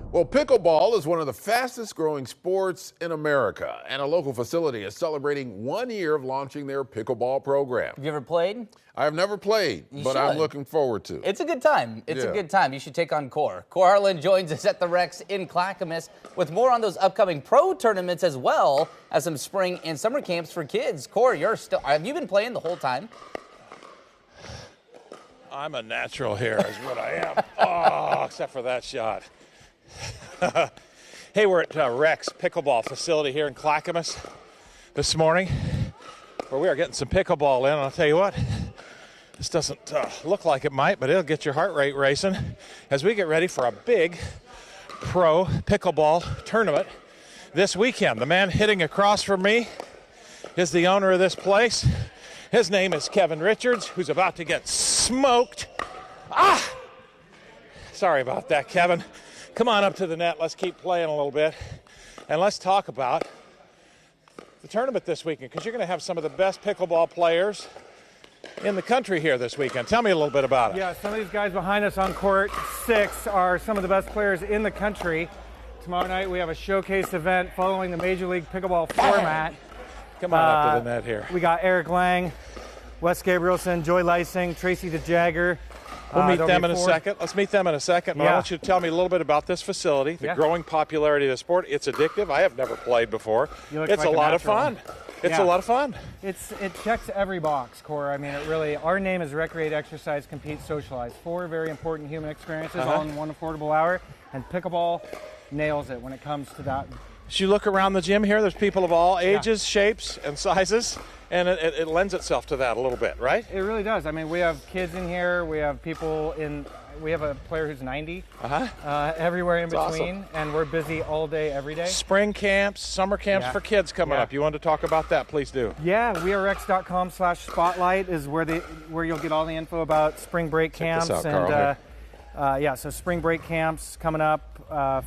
Well, pickleball is one of the fastest growing sports in America, and a local facility is celebrating 1 year of launching their pickleball program. Have you ever played? I have never played, but I'm looking forward to. It's a good time. It's a good time. You should take on Kohr. Kohr joins us at the RECS in Clackamas with more on those upcoming pro tournaments as well as some spring and summer camps for kids. Kohr, have you been playing the whole time? I'm a natural here is what I am. Oh, except for that shot. Hey, we're at RECS pickleball facility here in Clackamas this morning, where we are getting some pickleball in. And I'll tell you what, this doesn't look like it might, but it'll get your heart rate racing as we get ready for a big pro pickleball tournament this weekend. The man hitting across from me is the owner of this place. His name is Kevin Richards, who's about to get smoked. Sorry about that, Kevin. Come on up to the net. Let's keep playing a little bit. And let's talk about the tournament this weekend, because you're going to have some of the best pickleball players in the country here this weekend. Tell me a little bit about it. Yeah, some of these guys behind us on court 6 are some of the best players in the country. Tomorrow night we have a showcase event following the Major League Pickleball format. Come on up to the net here. We got Eric Lang, Wes Gabrielson, Joy Lysing, Tracy the Jagger. We'll meet them in a second. Let's meet them in a second. But I want you to tell me a little bit about this facility, the growing popularity of the sport. It's addictive. I have never played before. It's a lot of fun. It's a lot of fun. It checks every box, Kohr. I mean, it really, our name is Recreate, Exercise, Compete, Socialize. 4 very important human experiences all in one affordable hour. And pickleball nails it when it comes to that. As you look around the gym here, there's people of all ages, shapes, and sizes. And it lends itself to that a little bit, right? It really does. I mean, we have kids in here. We have people we have a player who's 90, everywhere in between. Awesome. And we're busy all day, every day. Spring camps, summer camps for kids coming up. You wanted to talk about that, please do. Yeah, wearerecs.com/spotlight is where you'll get all the info about spring break camps. Check this out, Carl, so spring break camps coming up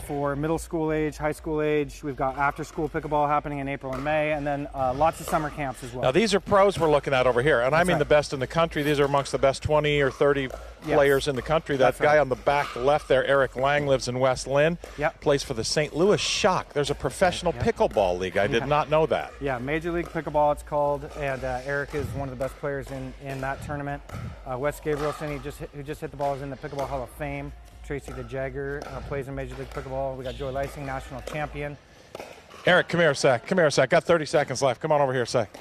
for middle school age, high school age. We've got after school pickleball happening in April and May, and then lots of summer camps as well. Now these are pros we're looking at over here, and I mean the best in the country. These are amongst the best 20 or 30 players in the country. That guy on the back left there, Eric Lang, lives in West Lynn, plays for the St. Louis Shock. There's a professional pickleball league. I did not know that. Yeah, Major League Pickleball it's called, and Eric is one of the best players in that tournament. Wes Gabrielson, who just hit the ball, is in the Pickleball Hall of Fame. Tracy the Jagger plays in Major League Pickleball. We got Joy Lysing, national champion. Eric, come here a sec. Come here a sec. Got 30 seconds left. Come on over here a sec.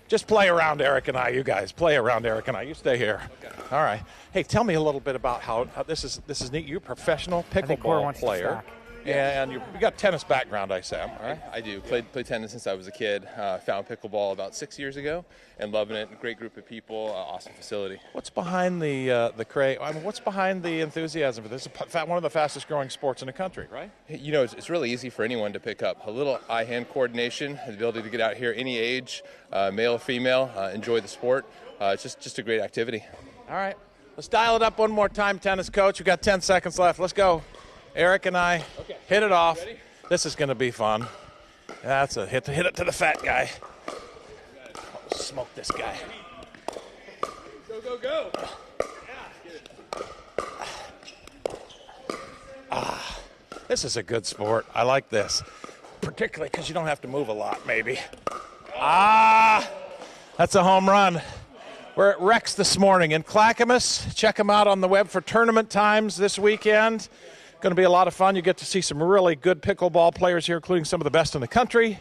Just play around Eric and I, you guys. Play around Eric and I. You stay here. Okay. All right. Hey, tell me a little bit about how this is neat. You're a professional pickleball player. And you got tennis background, I say. Right? I do. Played tennis since I was a kid. Found pickleball about 6 years ago, and loving it. Great group of people. Awesome facility. What's behind the craze? I mean, what's behind the enthusiasm for this? It's one of the fastest growing sports in the country, right? You know, it's really easy for anyone to pick up. A little eye-hand coordination, the ability to get out here any age, male or female, enjoy the sport. It's just a great activity. All right. Let's dial it up one more time, tennis coach. We've got 10 seconds left. Let's go. Eric and I hit it off. Ready? This is going to be fun. That's a hit it to the fat guy. Smoke this guy. Go, go, go. This is a good sport. I like this, particularly because you don't have to move a lot, maybe. That's a home run. We're at RECS this morning in Clackamas. Check them out on the web for tournament times this weekend. Going to be a lot of fun. You get to see some really good pickleball players here, including some of the best in the country.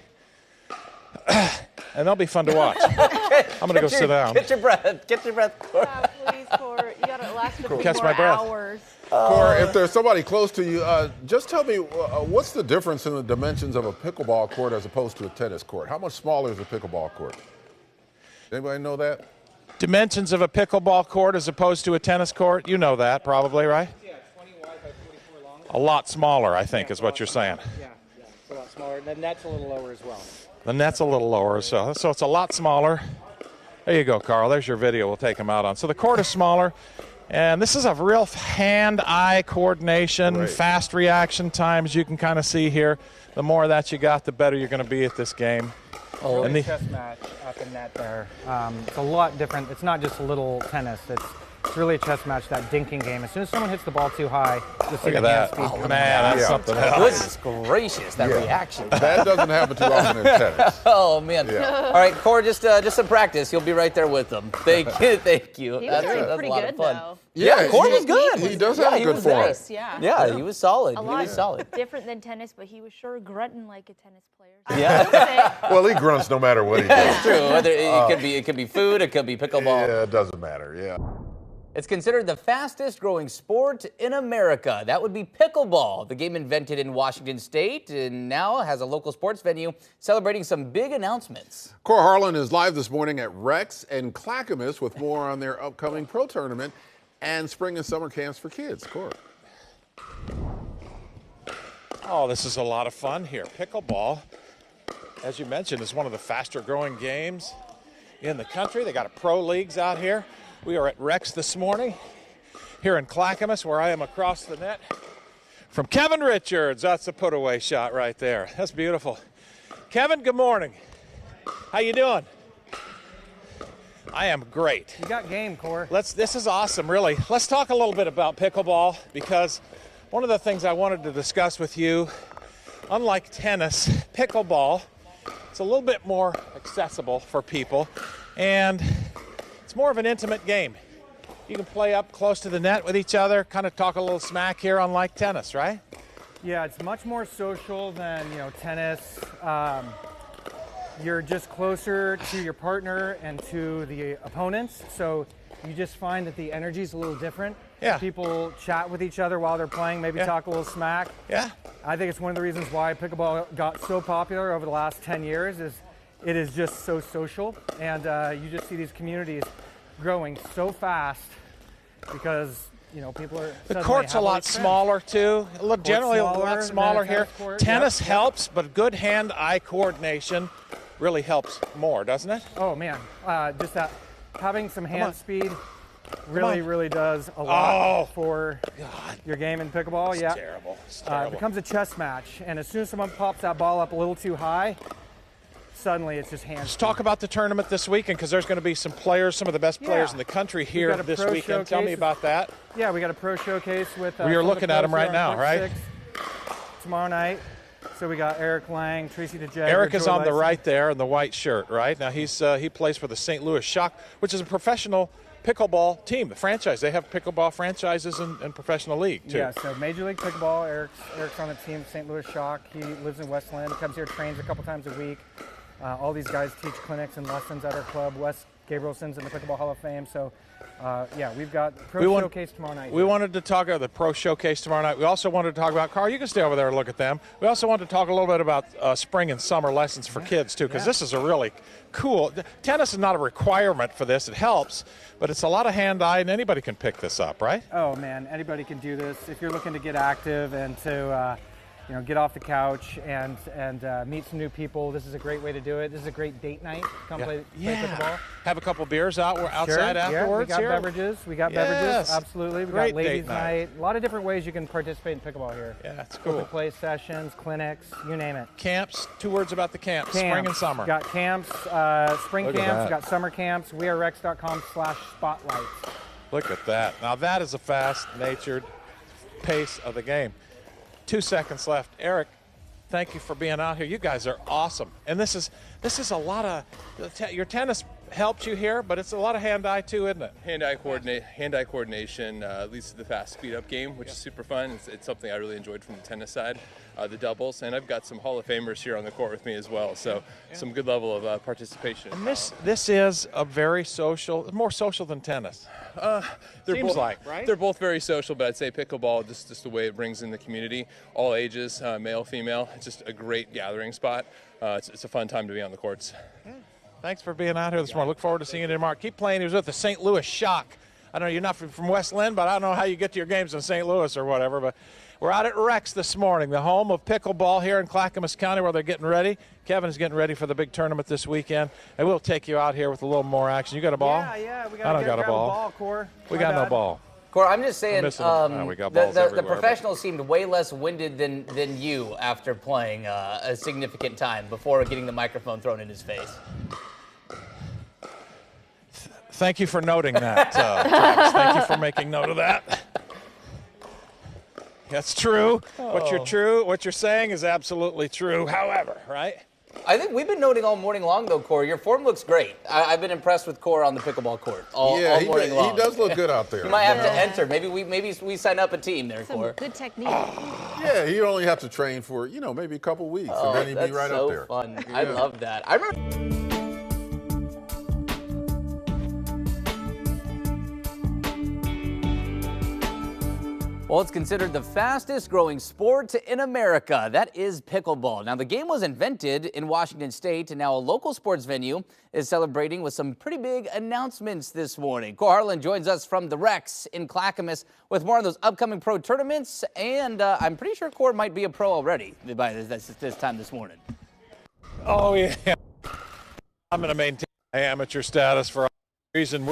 And they'll be fun to watch. I'm going to go sit down. Get your breath. Get your breath, Kohr. Yeah, please, Kohr. You got to last a few Catch more my breath. hours. Kohr, if there's somebody close to you, just tell me what's the difference in the dimensions of a pickleball court as opposed to a tennis court? How much smaller is a pickleball court? Anybody know that? Dimensions of a pickleball court as opposed to a tennis court? You know that probably, right? Yeah, 20 wide by 44 long. A lot smaller, I think, is what you're saying. Yeah, it's a lot smaller. The net's a little lower as well. The net's a little lower, so it's a lot smaller. There you go, Carl. There's your video. We'll take them out on. So the court is smaller, and this is a real hand-eye coordination, fast reaction times. You can kind of see here. The more of that you got, the better you're going to be at this game. Oh, and the chess match up in net there. It's a lot different. It's not just little tennis. It's it's really a chess match, that dinking game. As soon as someone hits the ball too high, you'll see Look the at hand that. speed Oh, coming man, down. that's something else. Goodness gracious, that reaction. That doesn't happen too often in tennis. Oh, man. Yeah. All right, Kohr, just some practice. You'll be right there with them. Thank you. Thank you. He was That's pretty a lot good, of fun. though. Yeah, Kohr was good. He does have a he good was form. Nice, yeah. Yeah, he was solid. A He lot was solid. different than tennis, but he was sure grunting like a tennis player. Yeah. Well, he grunts no matter what he That's does. true. Whether it could be food, it could be pickleball. Yeah, it doesn't matter. Yeah. It's considered the fastest growing sport in America. That would be pickleball. The game invented in Washington State and now has a local sports venue celebrating some big announcements. Kohr Harlan is live this morning at RECS in Clackamas with more on their upcoming pro tournament and spring and summer camps for kids. Kohr. Oh, this is a lot of fun here. Pickleball, as you mentioned, is one of the faster growing games in the country. They got a pro leagues out here. We are at RECS this morning here in Clackamas, where I am across the net from Kevin Richards. That's a put away shot right there. That's beautiful. Kevin, good morning. How you doing? I am great. You got game, Kohr. This is awesome, really. Let's talk a little bit about pickleball, because one of the things I wanted to discuss with you, unlike tennis, pickleball, it's a little bit more accessible for people, and it's more of an intimate game. You can play up close to the net with each other, kind of talk a little smack here, unlike tennis, right? Yeah, it's much more social than, tennis. You're just closer to your partner and to the opponents, so you just find that the energy's a little different. Yeah. People chat with each other while they're playing, maybe talk a little smack. Yeah. I think it's one of the reasons why pickleball got so popular over the last 10 years is it is just so social, and you just see these communities growing so fast because people are. The court's a lot smaller too. Generally a lot smaller here. Tennis helps, but good hand-eye coordination really helps more, doesn't it? Oh man, just that having some hand speed really does a lot for your game in pickleball. It's terrible. It's terrible. It becomes a chess match, and as soon as someone pops that ball up a little too high, suddenly it's just hand Let's speed. talk about the tournament this weekend, because there's going to be some players, some of the best players in the country here this weekend. Tell me about that. Yeah, we got a pro showcase with. We are looking at them right now, right? Tomorrow night. So we got Eric Lang, Tracy DeJager. Eric is on the right there in the white shirt, right? Now he plays for the St. Louis Shock, which is a professional pickleball team, the franchise. They have pickleball franchises and professional league too. Yeah, so Major League Pickleball. Eric's on the team, St. Louis Shock. He lives in West Lynn, comes here, trains a couple times a week. All these guys teach clinics and lessons at our club. Wes Gabrielson's in the Pickleball Hall of Fame. So, we've got pro showcase tomorrow night. We wanted to talk about the pro showcase tomorrow night. We also wanted to talk about, Carl, you can stay over there and look at them. We also wanted to talk a little bit about spring and summer lessons for kids too, because this is a really cool. Tennis is not a requirement for this. It helps, but it's a lot of hand-eye, and anybody can pick this up, right? Oh man, anybody can do this if you're looking to get active and to get off the couch and meet some new people. This is a great way to do it. This is a great date night. Come play pickleball. Have a couple beers outside afterwards. We got beverages. Beverages. Absolutely. We Great got ladies' date night. A lot of different ways you can participate in pickleball here. Yeah, it's cool. Open play sessions, clinics, you name it. Camps. 2 words about the camps. Spring and summer. Got camps, spring camps. Got summer camps. wearerecs.com/spotlight. Look at that. Now that is a fast-natured pace of the game. 2 seconds left. Eric, thank you for being out here. You guys are awesome. And this is a lot of your tennis helps you here, but it's a lot of hand-eye too, isn't it? Hand-eye coordination leads to the fast speed-up game, which is super fun. It's something I really enjoyed from the tennis side, the doubles, and I've got some Hall of Famers here on the court with me as well, so some good level of participation. And this is a very social, more social than tennis. Seems like, right? They're both very social, but I'd say pickleball, just the way it brings in the community, all ages, male, female. It's just a great gathering spot. It's a fun time to be on the courts. Thanks for being out here this morning. Look forward to seeing you tomorrow. Keep playing. He was with the St. Louis Shock. I don't know, you're not from West Lynn, but I don't know how you get to your games in St. Louis or whatever, but we're out at RECS this morning, the home of pickleball here in Clackamas County, where they're getting ready. Kevin is getting ready for the big tournament this weekend, and we'll take you out here with a little more action. You got a ball? Yeah, we I don't got a ball. Kohr. We got no ball. Kohr, I'm just saying, we got balls the everywhere, professionals seemed way less winded than you after playing a significant time before getting the microphone thrown in his face. thank you for noting that, Travis. Thank you for making note of that. That's true. What you're saying is absolutely true. However, right? I think we've been noting all morning long, though, Kohr. Your form looks great. I've been impressed with Kohr on the pickleball court all morning long. He does look good out there. You might have to enter. Maybe we sign up a team there, Some Kohr. good technique. Yeah, you only have to train for, maybe a couple weeks, and then he'd be right up there. That's so fun. I love that. I remember. Well, it's considered the fastest growing sport in America. That is pickleball. Now, the game was invented in Washington State, and now a local sports venue is celebrating with some pretty big announcements this morning. Kohr joins us from the RECS in Clackamas with more on those upcoming pro tournaments, and I'm pretty sure Kohr might be a pro already by this time this morning. Oh, yeah. I'm going to maintain my amateur status for a reason.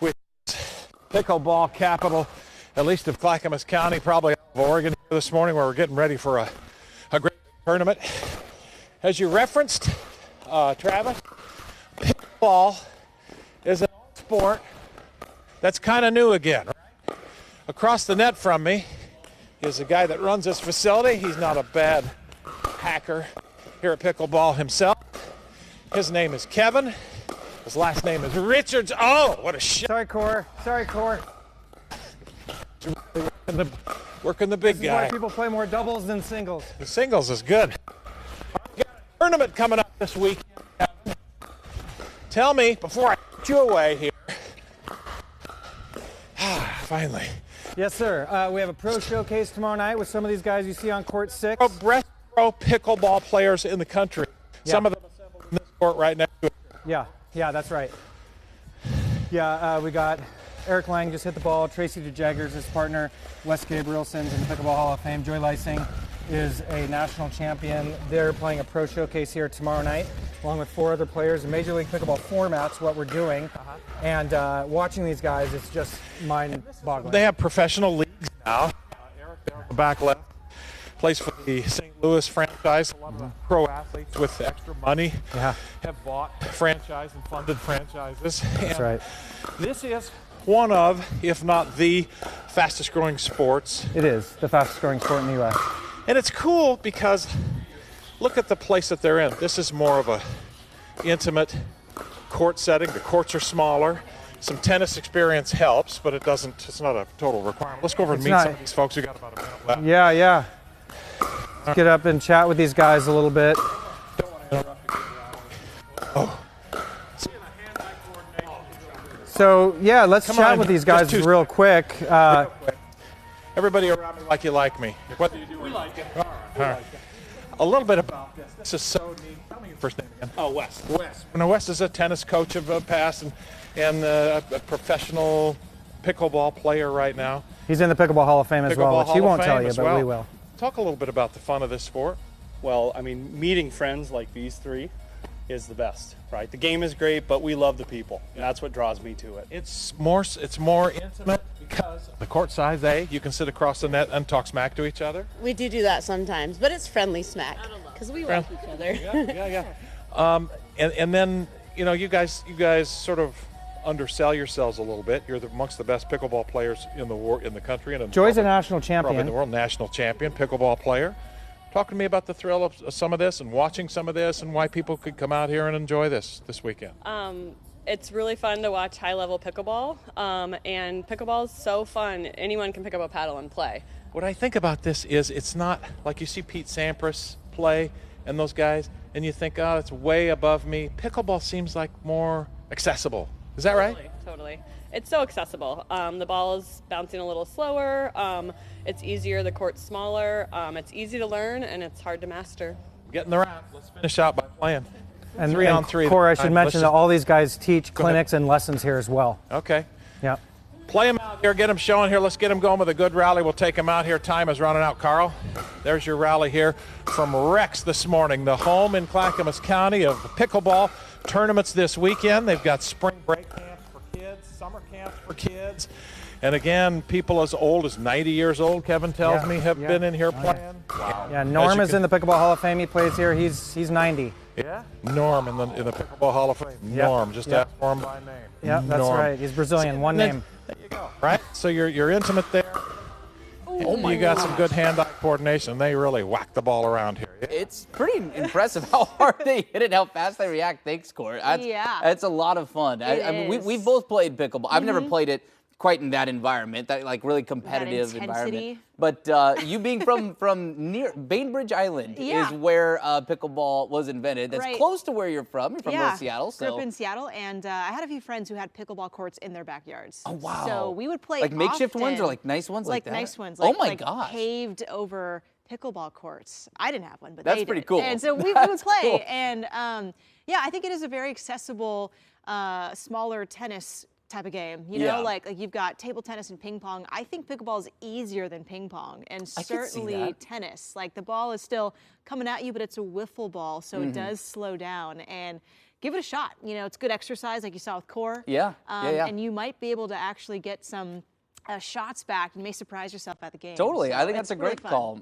With pickleball capital, at least of Clackamas County, probably of Oregon this morning, where we're getting ready for a great tournament. As you referenced, Travis, pickleball is an old sport that's kind of new again. Right? Across the net from me is a guy that runs this facility. He's not a bad hacker here at pickleball himself. His name is Kevin. His last name is Richards. Oh, what a shit. Sorry, Kohr. Sorry, Kohr. Working the big This is guy. why people play more doubles than singles. The singles is good. We got a tournament coming up this week. Tell me, before I put you away here. Finally. Yes, sir. We have a pro showcase tomorrow night with some of these guys you see on court 6. Pro pickleball players in the country. Yeah. Some of them assembled in this court right now. Yeah, that's right. Yeah, we got Eric Lang just hit the ball. Tracy DeJaggers, his partner. Wes Gabrielson's in the Pickleball Hall of Fame. Joy Lysing is a national champion. They're playing a pro showcase here tomorrow night, along with 4 other players. In Major League Pickleball format's what we're doing. And watching these guys, it's just mind-boggling. They have professional leagues now. Eric there on the back left plays for the St. Louis franchise. A lot of the pro athletes with extra money have bought franchise and funded franchises. That's right. This is one of, if not the fastest growing sports. It is the fastest growing sport in the U.S. And it's cool because look at the place that they're in. This is more of a intimate court setting. The courts are smaller. Some tennis experience helps, but it's not a total requirement. Let's go over and meet some of these folks. We got about a minute left. Yeah. Let's get up and chat with these guys a little bit. So yeah, let's chat with these guys real quick. Everybody around me like you like me. What do you do? We like it. All right. A little bit about this. This is so neat. Tell me your first name again. Oh, Wes. Now, Wes is a tennis coach of the past and a professional pickleball player right now. He's in the Pickleball Hall of Fame as well, which he won't tell you, but we will. Talk a little bit about the fun of this sport. Well, I mean, meeting friends like these 3 is the best, right? The game is great, but we love the people. And that's what draws me to it. It's more intimate because of the court size. You can sit across the net and talk smack to each other. We do that sometimes, but it's friendly smack because we like each other. Yeah. And then you guys sort of undersell yourselves a little bit. You're amongst the best pickleball players in the country, and Joy's a national champion. Probably in the world, national champion pickleball player. Talk to me about the thrill of some of this and watching some of this, and why people could come out here and enjoy this weekend. It's really fun to watch high-level pickleball, and pickleball is so fun. Anyone can pick up a paddle and play. What I think about this is it's not like you see Pete Sampras play and those guys, and you think, oh, it's way above me. Pickleball seems like more accessible. Is that right? Totally. It's so accessible. The ball is bouncing a little slower. It's easier. The court's smaller. It's easy to learn, and it's hard to master. Getting the round. Let's finish out by playing. And 3 on 3. Kohr, I should mention that all these guys teach clinics and lessons here as well. Okay. Yeah. Play them out here. Get them showing here. Let's get them going with a good rally. We'll take them out here. Time is running out, Carl. There's your rally here from RECS this morning, the home in Clackamas County of pickleball tournaments this weekend. They've got spring break camps for kids, summer camps for kids, And again, people as old as 90 years old, Kevin tells me, have been in here playing. Wow. Yeah, Norm is in the Pickleball Hall of Fame. He plays here. He's 90. Yeah? Norm in the Pickleball Hall of Fame. Norm, just ask for him by name. Yeah, that's right. He's Brazilian, one name. There you go. Right? So you're intimate there. Oh my you got some good hand-eye coordination. They really whack the ball around here. Yeah. It's pretty impressive how hard they hit it, how fast they react. Thanks, Kohr. That's a lot of fun. I mean, we've both played pickleball. I've never played it quite in that environment, that like really competitive environment. But you being from near Bainbridge Island is where pickleball was invented. That's close to where you're from. You're from North Seattle. Grew up in Seattle, and I had a few friends who had pickleball courts in their backyards. Oh, wow. So we would play like makeshift often, ones or like nice ones like that? Like nice ones. Oh my gosh. Paved over pickleball courts. I didn't have one, but that's they pretty did. cool. And so we would play. Cool. And yeah, I think it is a very accessible, smaller tennis type of game, you know, like you've got table tennis and ping pong. I think pickleball is easier than ping pong, and certainly tennis. Like the ball is still coming at you, but it's a wiffle ball, so it does slow down. And give it a shot. You know, it's good exercise, like you saw with Kohr. And you might be able to actually get some shots back. You may surprise yourself at the game. Totally, so I think that's a great fun. call.